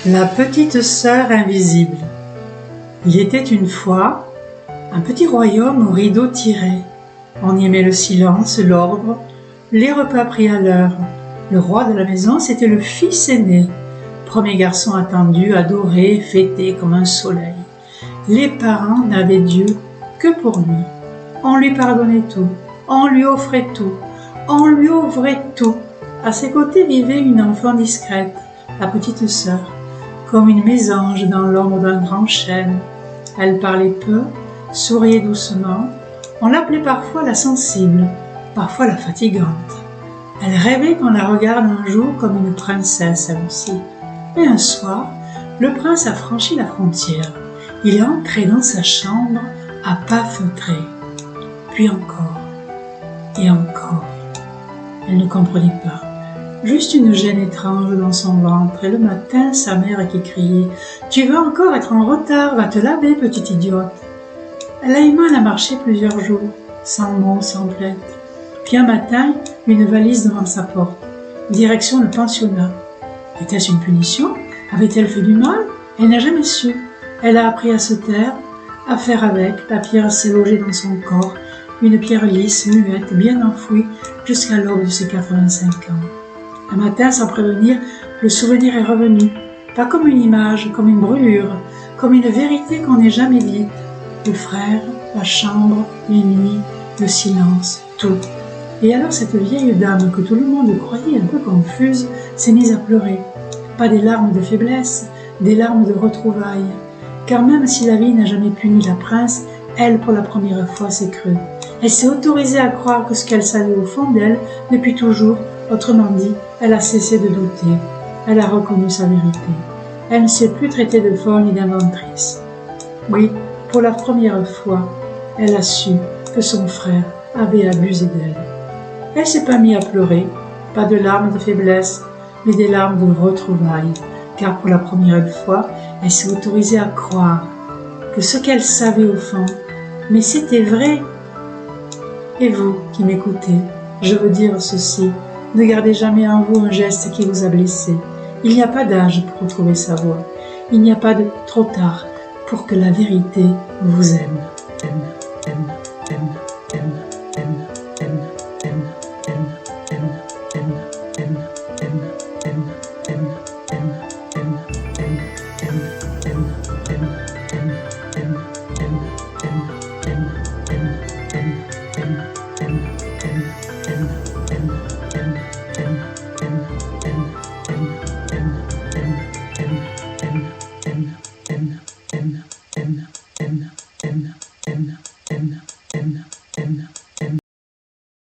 La petite sœur invisible. Il était une fois un petit royaume aux rideaux tirés. On y aimait le silence, l'ordre, les repas pris à l'heure. Le roi de la maison, c'était le fils aîné, premier garçon attendu, adoré, fêté comme un soleil. Les parents n'avaient Dieu que pour lui. On lui pardonnait tout, on lui offrait tout, on lui ouvrait tout. À ses côtés vivait une enfant discrète, la petite sœur, comme une mésange dans l'ombre d'un grand chêne. Elle parlait peu, souriait doucement. On l'appelait parfois la sensible, parfois la fatigante. Elle rêvait qu'on la regarde un jour comme une princesse, elle aussi. Mais un soir, le prince a franchi la frontière. Il est entré dans sa chambre à pas feutrés. Puis encore, et encore. Elle ne comprenait pas. Juste une gêne étrange dans son ventre, et le matin, sa mère qui criait « Tu vas encore être en retard, va te laver, petite idiote !» Elle a eu mal à marcher plusieurs jours, sans mots, sans plainte. Puis un matin, une valise devant sa porte, direction le pensionnat. Était-ce une punition? Avait-elle fait du mal? Elle n'a jamais su. Elle a appris à se taire, à faire avec. La pierre s'est logée dans son corps, une pierre lisse, muette, bien enfouie, jusqu'à l'aube de ses 85 ans. Un matin, sans prévenir, le souvenir est revenu, pas comme une image, comme une brûlure, comme une vérité qu'on n'ait jamais dite. Le frère, la chambre, les nuits, le silence, tout. Et alors cette vieille dame que tout le monde croyait un peu confuse s'est mise à pleurer. Pas des larmes de faiblesse, des larmes de retrouvailles. Car même si la vie n'a jamais puni la prince, elle, pour la première fois, s'est crue. Elle s'est autorisée à croire que ce qu'elle savait au fond d'elle, depuis toujours, autrement dit, elle a cessé de douter. Elle a reconnu sa vérité. Elle ne s'est plus traitée de folle ni d'inventrice. Oui, pour la première fois, elle a su que son frère avait abusé d'elle. Elle s'est pas mise à pleurer, pas de larmes de faiblesse, mais des larmes de retrouvailles, car pour la première fois, elle s'est autorisée à croire que ce qu'elle savait au fond, mais c'était vrai. Et vous qui m'écoutez, je veux dire ceci, ne gardez jamais en vous un geste qui vous a blessé. Il n'y a pas d'âge pour retrouver sa voix. Il n'y a pas de trop tard pour que la vérité vous aime.